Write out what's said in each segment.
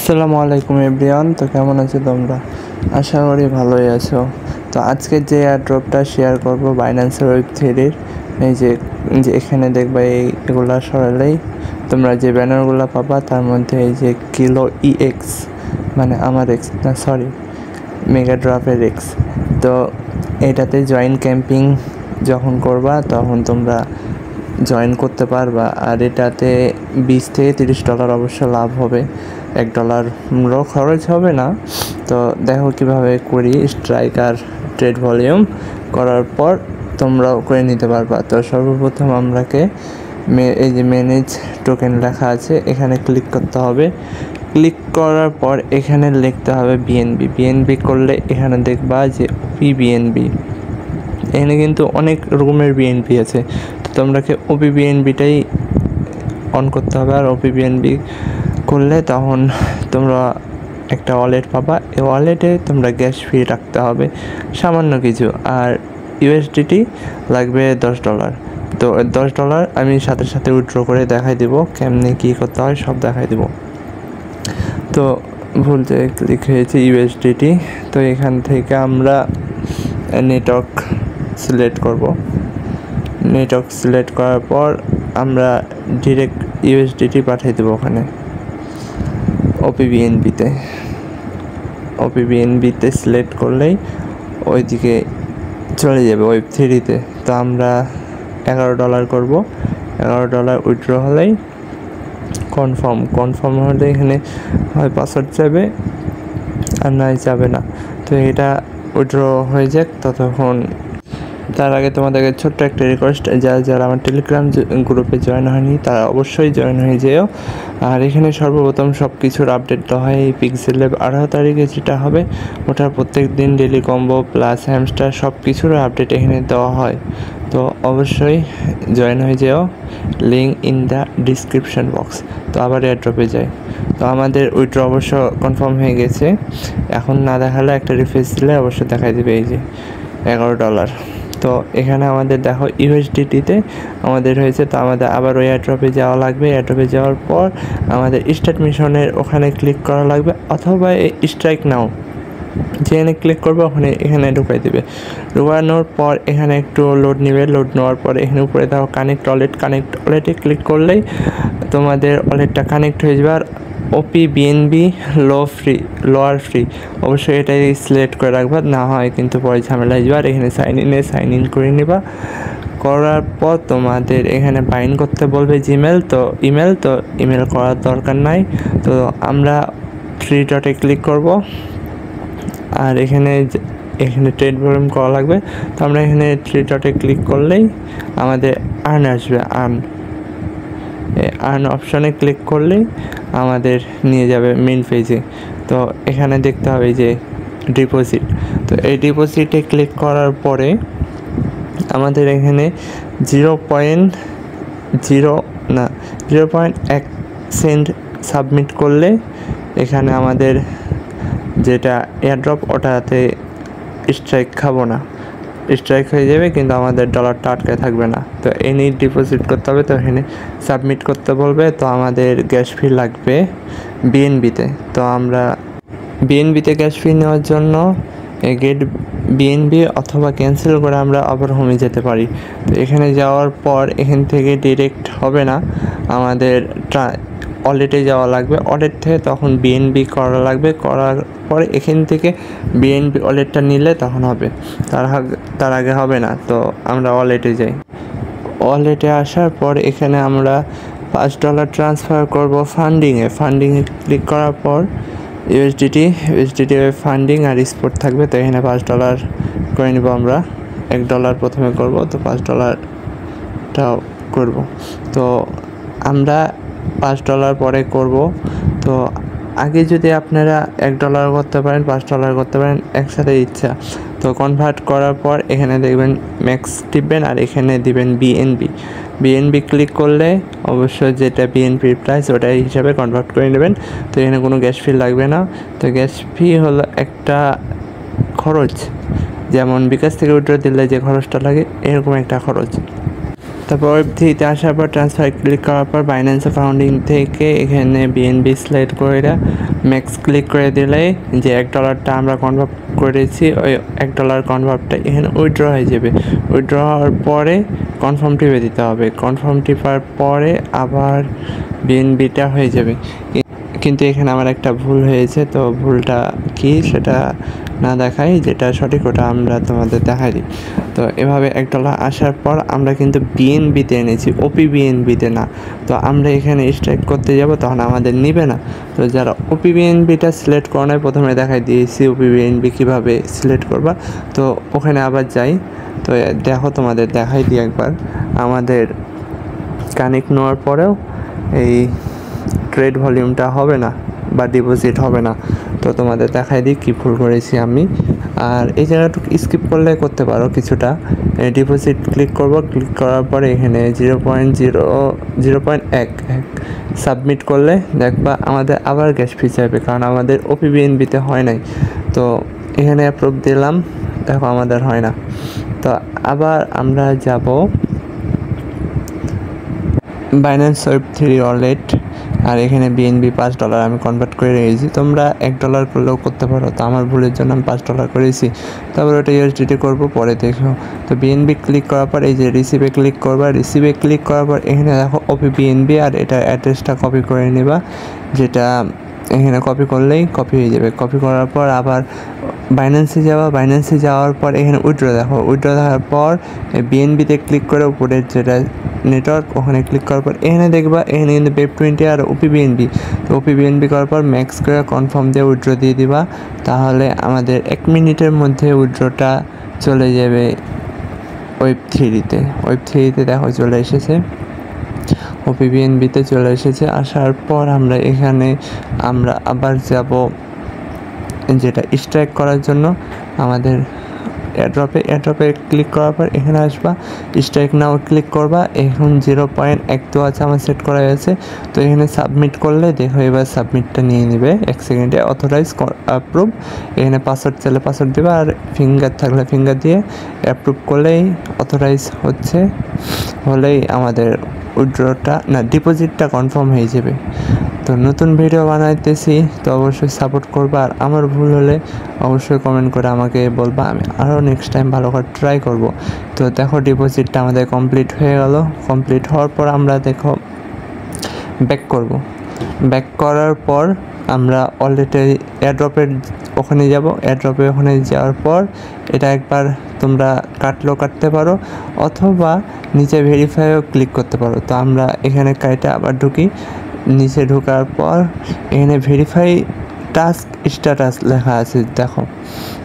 আসসালামু আলাইকুম এভরিওয়ান। তো কেমন আছো তোমরা? আশা করি ভালোই আছো। তো আজকে যে এয়ারড্রপটা শেয়ার করব বাইন্যান্সের ওয়েব3-র, এই যে এখানে দেখবা এগুলা সরালেই তোমরা যে ব্যানারগুলো পাবা তার মধ্যে এই যে কিলো EX মানে আমার এক্স না সরি মেগা ড্রপের এক্স। তো এটাতে জয়েন ক্যাম্পিং যখন করবা তখন তোমরা জয়েন করতে পারবা। আর এটাতে $20 থেকে $30 অবশ্য লাভ হবে, $1 খরচ হবে না। তো দেখো কিভাবে করি। স্ট্রাইকার ট্রেড ভলিউম করার পর তোমরাও করে নিতে পারবা। তো সর্বপ্রথম আমরাকে এই যে ম্যানেজ টোকেন লেখা আছে এখানে ক্লিক করতে হবে। ক্লিক করার পর এখানে লিখতে হবে বিএনবি করলে এখানে দেখবা যে OP-BNB। এখানে কিন্তু অনেক রকমের বিএনপি আছে, তো তোমরাকে OP-BNBটাই অন করতে হবে। আর OP-BNB করলে তখন তোমরা একটা ওয়ালেট পাবা। এই ওয়ালেটে তোমরা গ্যাস ফি রাখতে হবে সামান্য কিছু, আর USDT লাগবে $10। তো $10 আমি সাথে সাথে উইথড্র করে দেখাই দিব, কেমনে কী করতে হয় সব দেখাই দিব। তো ভুলতে ক্লিক হয়েছে USDT। তো এখান থেকে আমরা নেটওয়ার্ক সিলেক্ট করব। নেটওয়ার্ক সিলেক্ট করার পর আমরা ডিরেক্ট USDT পাঠিয়ে দেবো ওখানে OP-BNB-তে সিলেক্ট করলেই ওইদিকে চলে যাবে ওয়েব3-তে। তো আমরা $11 করব। $11 উইথড্র হলেই কনফার্ম হলে এখানে হয় পাসওয়ার্ড যাবে আর নাই যাবে না। তো এটা উইথড্র হয়ে যাক ততক্ষণ। তার আগে তোমাদেরকে ছোট্ট একটা রিকোয়েস্ট, যারা আমার টেলিগ্রাম গ্রুপে জয়েন হয়নি তারা অবশ্যই জয়েন হয়ে যেও। আর এখানে সর্বপ্রথম সব কিছুর আপডেট দেওয়া হয়। এই পিক্সেল ল্যাব 18 তারিখে যেটা হবে ওটার প্রত্যেক দিন ডেলি কম্বো প্লাস হ্যামস্টার সব কিছুর আপডেট এখানে দেওয়া হয়। তো অবশ্যই জয়েন হয়ে যেও, link in the description box. তো আবার এয়ারড্রপে যাই। তো আমাদের উইথড্র অবশ্য কনফার্ম হয়ে গেছে। এখন না দেখালে একটা রিফ্রেশ দিলে অবশ্যই দেখাই দেবে এই যে $11। তো এখানে আমাদের দেখো USDT-তে আমাদের হয়েছে। তো আমাদের আবার ওই এয়ারড্রপে যাওয়া লাগবে। এয়ারড্রপে যাওয়ার পর আমাদের স্টার্ট মিশনের ওখানে ক্লিক করা লাগবে, অথবা স্ট্রাইক নাও যেখানে ক্লিক করবে ওখানে এখানে ঢুকাই দেবে। ঢুকানোর পর এখানে একটু লোড নেবে। লোড নেওয়ার পর এখানে উপরে দেখো কানেক্ট ওয়ালেটে ক্লিক করলেই তোমাদের ওয়ালেটটা কানেক্ট হয়ে যাবে। আর OP-BNB লোয়ার ফ্রি অবশ্যই এটাই সিলেক্ট করে রাখবা, না হয় কিন্তু পরে ঝামেলা হয়ে যাবে। আর এখানে সাইন ইন করে নিবা। করার পর তোমাদের এখানে বাইন করতে বলবে ইমেল করার দরকার নাই। তো আমরা 3 ডটে ক্লিক করব। আর এখানে ট্রেড ভলিউম করা লাগবে। তো আমরা এখানে 3 ডটে ক্লিক করলেই আমাদের আর্ন আসবে। আর্ন অপশানে ক্লিক করলেই আমাদের নিয়ে যাবে মেইন পেজে। তো এখানে দেখতে হবে যে ডিপোজিট। তো এই ডিপোজিটে ক্লিক করার পরে আমাদের এখানে 0.1 সেন্ট সাবমিট করলে এখানে আমাদের যেটা এয়ারড্রপ ওটাতে স্ট্রাইক খাবো না, স্ট্রাইক হয়ে যাবে কিন্তু আমাদের ডলারটা আটকে থাকবে না। তো এনি ডিপোজিট করতে হবে। তো এখানে সাবমিট করতে বলবে। তো আমাদের গ্যাস ফি লাগবে BNB-তে। তো আমরা BNB-তে গ্যাস ফি নেওয়ার জন্য গেট BNB অথবা ক্যান্সেল করে আমরা আবার হোমে যেতে পারি। তো এখানে যাওয়ার পর এখান থেকে ডিরেক্ট হবে না, আমাদের ওয়ালেটে যাওয়া লাগবে। ওয়ালেট থেকে তখন BNB করা লাগবে। করার পরে এখান থেকে BNB ওয়ালেটটা নিলে তখন হবে, তার আগে হবে না। তো আমরা ওয়ালেটে যাই। ওয়ালেটে আসার পর এখানে আমরা $5 ট্রান্সফার করব ফান্ডিংয়ে ক্লিক করার পর USDT ফান্ডিং আর স্পট থাকবে। তো এখানে $5 করে নেব আমরা। $1 প্রথমে করব, তো $5টাও করব। তো আমরা $5 পরে করব। তো আগে যদি আপনারা $1 করতে পারেন, $5 করতে পারেন, একসাথে ইচ্ছা। তো কনভার্ট করার পর এখানে দেখবেন ম্যাক্স টিপবেন আর এখানে দিবেন BNB ক্লিক করলে অবশ্যই যেটা BNB প্রাইস ওটাই হিসাবে কনভার্ট করে নেবেন। তো এখানে কোনো গ্যাস ফি লাগবে না। তো গ্যাস ফি হলো একটা খরচ, যেমন বিকাশ থেকে উইথড্র দিলে যে খরচটা লাগে এরকম একটা খরচ। তারপর ওয়েব3তে আসার পর ট্রান্সফার ক্লিক করার পর বাইন্যান্স ফাউন্ডিং থেকে এখানে বিএনবি সিলেক্ট করে ম্যাক্স ক্লিক করে দিলে যে $1টা আমরা কনভার্ট করেছি ওই $1 কনভার্টটা এখানে উইথড্র হয়ে যাবে। উইথড্র হওয়ার পরে কনফার্ম টিপে দিতে হবে। কনফার্ম টিপার পরে আবার বিএনবিটা হয়ে যাবে। কিন্তু এখানে আমার একটা ভুল হয়েছে, তো ভুলটা কি সেটা না দেখাই, যেটা সঠিক ওটা আমরা তোমাদের দেখাই দিই। তো এভাবে $1 আসার পর আমরা কিন্তু বিএনবিতে এনেছি, ওপি বিএনবিতে না। তো আমরা এখানে স্ট্রাইক করতে যাব, তখন আমাদের নিবে না। তো যারা ওপি বিএনবিটা সিলেক্ট করে নেয়, প্রথমে দেখাই দিয়েছি ওপি বিএনবি কীভাবে সিলেক্ট করবা। তো ওখানে আবার যাই, তো দেখো তোমাদের দেখাই দিই একবার। আমাদের কানেক্ট নেওয়ার পরেও এই ট্রেড ভলিউমটা হবে না বা ডিপোজিট হবে না। তো তোমাদের দেখাই দিই কী ভুল করেছি আমি। আর এই জায়গাটুকু স্কিপ করলে করতে পারো কিছুটা। ডিপোজিট ক্লিক করব, ক্লিক করার পরে এখানে 0.1 সাবমিট করলে দেখবা আমাদের আবার গ্যাস ফি চাইবে, কারণ আমাদের ওপি বিএনবিতে হয় নাই। তো এখানে অ্যাপ্রুভ দিলাম, দেখো আমাদের হয় না। তো আবার আমরা যাব বাইন্যান্স ওয়েব3 ওয়ালেট, আর এখানে বিএনবি $5 আমি কনভার্ট করে রেখেছি। তোমরা $1 করলেও করতে পারো, তো আমার ভুলের জন্য আমি $5 করেছি। তারপর ওটা ইউএসডিটি করবো, পরে দেখো। তো বিএনবি ক্লিক করার পর এই যে রিসিভে ক্লিক করবা, রিসিভে ক্লিক করার পর এখানে দেখো ওপি বিএনবি, আর এটা অ্যাড্রেসটা কপি করে নেবা, যেটা এখানে কপি করলেই কপি হয়ে যাবে। কপি করার পর আবার বাইন্যান্সে যাওয়া, বাইন্যান্সে যাওয়ার পর এখানে উইথড্র দেখো, উইথড্র দেখার পর বিএনবিতে ক্লিক করে উপরের যেটা নেটওয়ার্ক ওখানে ক্লিক করার পর এখানে দেখবা এখানে কিন্তু Web20 আর ওপি বিএনবি। তো ওপি বিএনবি করার পর ম্যাক্স করে কনফার্ম দিয়ে উইথড্র দিয়ে দিবা, তাহলে আমাদের 1 মিনিটের মধ্যে উইথড্রটা চলে যাবে ওয়েব3তে। ওয়েব3তে দেখো চলে এসেছে, ওপি বিএনবিতে চলে এসেছে। আসার পর আমরা এখানে আবার যাব যেটা স্ট্রাইক করার জন্য আমাদের এয়ারড্রপে ক্লিক করার পর এখানে আসবা, স্ট্রাইক নাও ক্লিক করবা। এখন 0.1 তো আছে আমার সেট করা আছে। তো এখানে সাবমিট করলে দেখো এবার সাবমিটটা নিয়ে নেবে 1 সেকেন্ডে। অথরাইজ অ্যাপ্রুভ, এখানে পাসওয়ার্ড চাইলে পাসওয়ার্ড দেবে, আর ফিঙ্গার থাকলে ফিঙ্গার দিয়ে অ্যাপ্রুভ করলেই অথরাইজ হলেই আমাদের উইথড্রটা না ডিপোজিটটা কনফার্ম হয়ে যাবে। তো নতুন ভিডিও বানাইতেছি, তো অবশ্যই সাপোর্ট করবা, আর আমার ভুল হলে অবশ্যই কমেন্ট করে আমাকে বলবা, আমি আরও নেক্সট টাইম ভালো করে ট্রাই করব। তো দেখো ডিপোজিটটা আমাদের কমপ্লিট হয়ে গেল। কমপ্লিট হওয়ার পর আমরা দেখো ব্যাক করব। ব্যাক করার পর আমরা অলরেডি এয়ারড্রপের ওখানে যাব। এয়ারড্রপে ওখানে যাওয়ার পর এটা একবার তোমরা কাটতে পারো, অথবা নিচে ভেরিফাইও ক্লিক করতে পারো। তো আমরা এখানে কাইটা আবার ঢুকি, নিচে ঢোকার পর এখানে ভেরিফাই টাস্ক স্ট্যাটাস লেখা আছে দেখো।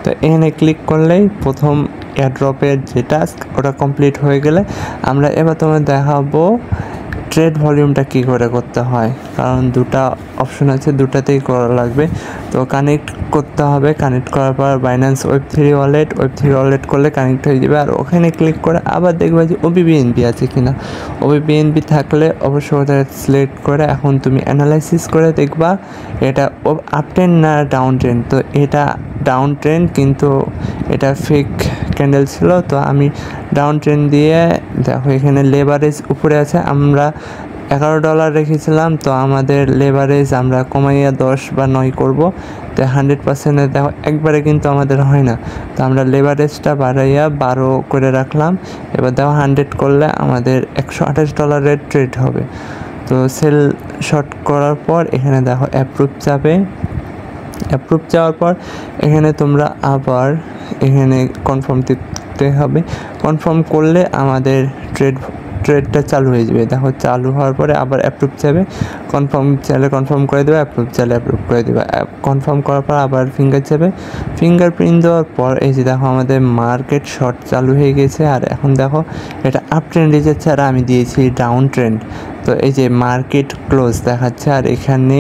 তো এখানে ক্লিক করলেই প্রথম এয়ারড্রপের যে টাস্ক ওটা কমপ্লিট হয়ে গেলে আমরা এবার তোমার দেখাবো ট্রেড ভলিউমটা কী করে করতে হয়, কারণ দুটা অপশন আছে, দুটাতেই করা লাগবে। তো কানেক্ট করতে হবে, কানেক্ট করার পর বাইন্যান্স ওয়েব3 ওয়ালেট করলে কানেক্ট হয়ে যাবে। আর ওখানে ক্লিক করে আবার দেখবে যে ওপি বিএনবি আছে কিনা। ওপি বিএনবি থাকলে অবশ্যই ওটা সিলেক্ট করে এখন তুমি অ্যানালাইসিস করে দেখবা এটা আপ ট্রেন্ড না ডাউন ট্রেন্ড। তো এটা ডাউন ট্রেন্ড, কিন্তু এটা ফেক ক্যান্ডেল ছিল। তো আমি ডাউন ট্রেন্ড দিয়ে দেখো এখানে লেভারেজ উপরে আছে, আমরা $11 রেখেছিলাম। তো আমাদের লেভারেজ আমরা কমাইয়া 10 বা 9 করব। তো 100% দেখো একবারে কিন্তু আমাদের হয় না, তো আমরা লেভারেজটা বাড়াইয়া 12 করে রাখলাম। এবার দেখো 100 করলে আমাদের $128 ট্রেড হবে। তো সেল শর্ট করার পর এখানে দেখো অ্যাপ্রুভ যাওয়ার পর এখানে তোমরা আবার এখানে কনফার্ম দিতে হবে। কনফার্ম করলে আমাদের ট্রেডটা চালু হয়ে যাবে। দেখো চালু হওয়ার পরে আবার অ্যাপ্রুভ যাবে, কনফার্ম চাইলে কনফার্ম করে দেবে, অ্যাপ্রুভ চাইলে অ্যাপ্রুভ করে দেবে। কনফার্ম করার পর আবার ফিঙ্গার যাবে, ফিঙ্গারপ্রিন্ট দেওয়ার পর এই যে দেখো আমাদের মার্কেট শর্ট চালু হয়ে গেছে। আর এখন দেখো এটা আপ ট্রেন্ডে যাচ্ছে, আর আমি দিয়েছি ডাউন ট্রেন্ড। তো এই যে মার্কেট ক্লোজ দেখাচ্ছে, আর এখানে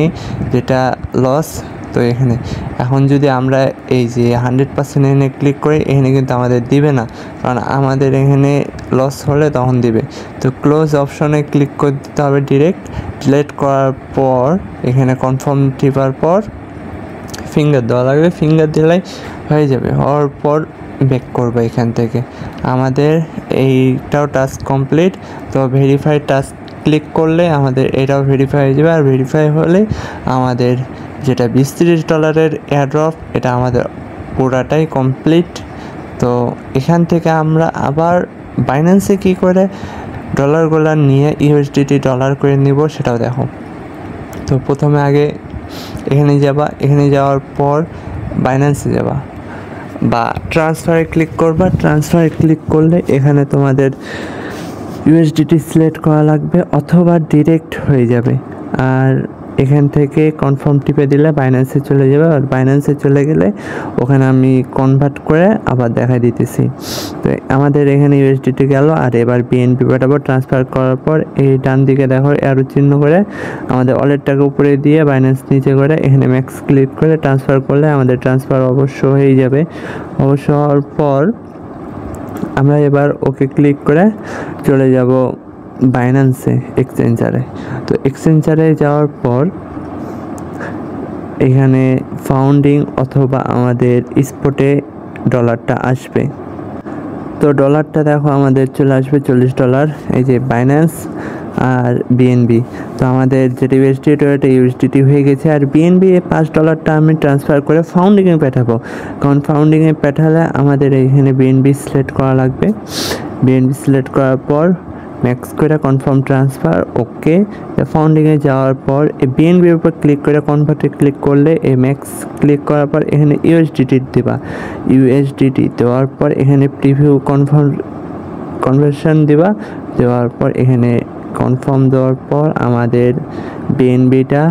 যেটা লস। তো এখানে এখন যদি আমরা এই যে 100% এখানে ক্লিক করি, এখানে কিন্তু আমাদের দিবে না, কারণ আমাদের এখানে লস হলে তখন দিবে। তো ক্লোজ অপশনে ক্লিক করে দিতে হবে ডিলেট করার পর এখানে কনফার্ম টিপার পর ফিঙ্গার দেওয়া লাগবে, ফিঙ্গার দিলেই হয়ে যাবে। হওয়ার পর ব্যাক করবো এখান থেকে। আমাদের এইটাও টাস্ক কমপ্লিট। তো ভেরিফাই টাস্ক ক্লিক করলে আমাদের এটাও ভেরিফাই হয়ে যাবে। আর ভেরিফাই হলে আমাদের যেটা $20-30 এয়ারড্রপ এটা আমাদের পুরাটাই কমপ্লিট। তো এখান থেকে আমরা আবার বাইন্যান্সে কী করে ডলারগুলো নিয়ে ইউএসডিটি ডলার করে নিব সেটাও দেখো। তো প্রথমে আগে এখানে যাবা, এখানে যাওয়ার পর বাইন্যান্সে যাবা বা ট্রান্সফারে ক্লিক করবা। ট্রান্সফারে ক্লিক করলে এখানে তোমাদের ইউএসডিটি সিলেক্ট করা লাগবে অথবা ডিরেক্ট হয়ে যাবে। আর এখান থেকে কনফার্ম টিপে দিলে বাইন্যান্সে চলে যাবে। আর বাইন্যান্সে চলে গেলে ওখানে আমি কনভার্ট করে আবার দেখাই দিতেছি। তো আমাদের এখানে ইউএসডিটি গেল। আর এবার বিএনপি পাঠাবো। ট্রান্সফার করার পর এই ডান দিকে দেখো অ্যারো চিহ্ন করে আমাদের ওয়ালেটটাকে উপরে দিয়ে বাইন্যান্স নিচে করে এখানে ম্যাক্স ক্লিক করে ট্রান্সফার করলে আমাদের ট্রান্সফার অবশ্য হয়ে যাবে। অবশ্য হওয়ার পর আমরা এবার ওকে ক্লিক করে চলে যাব বাইন্যান্সে এক্সচেঞ্জারে। তো এক্সচেঞ্জারে যাওয়ার পর এখানে ফাউন্ডিং অথবা আমাদের স্পটে ডলারটা আসবে। তো ডলারটা দেখো আমাদের চলে আসবে $40। এই যে বাইন্যান্স আর বিএনবি। তো আমাদের যেটা ইউএসডিটি ওটা ইউএসডিটি হয়ে গেছে। আর বিএনবি এই $5 আমি ট্রান্সফার করে ফাউন্ডিংয়ে পাঠাবো। কারণ ফাউন্ডিংয়ে পাঠালে আমাদের এইখানে বিএনবি সিলেক্ট করা লাগবে। বিএনবি সিলেক্ট করার পর ম্যাক্স করে কনফার্ম ট্রান্সফার ওকে। ফাউন্ডিংয়ে যাওয়ার পর এই বিএনবির উপর ক্লিক করে কনভার্টে ক্লিক করলে এই ম্যাক্স ক্লিক করার পর এখানে ইউএসডিটি দেবা। ইউএসডিটি দেওয়ার পর এখানে প্রিভিউ কনভার্সন দেওয়ার পর এখানে কনফার্ম দেওয়ার পর আমাদের বিএনবিটা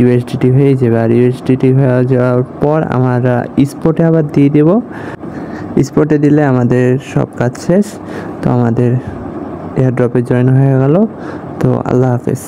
ইউএসডিটি হয়ে যাবে। আর ইউএসডিটি হয়ে যাওয়ার পর আমরা স্পটে আবার দিয়ে দেব। স্পটে দিলে আমাদের সব কাজ শেষ। তো আমাদের এয়ারড্রপে জয়েন হয়ে গেল। তো আল্লাহ হাফেজ।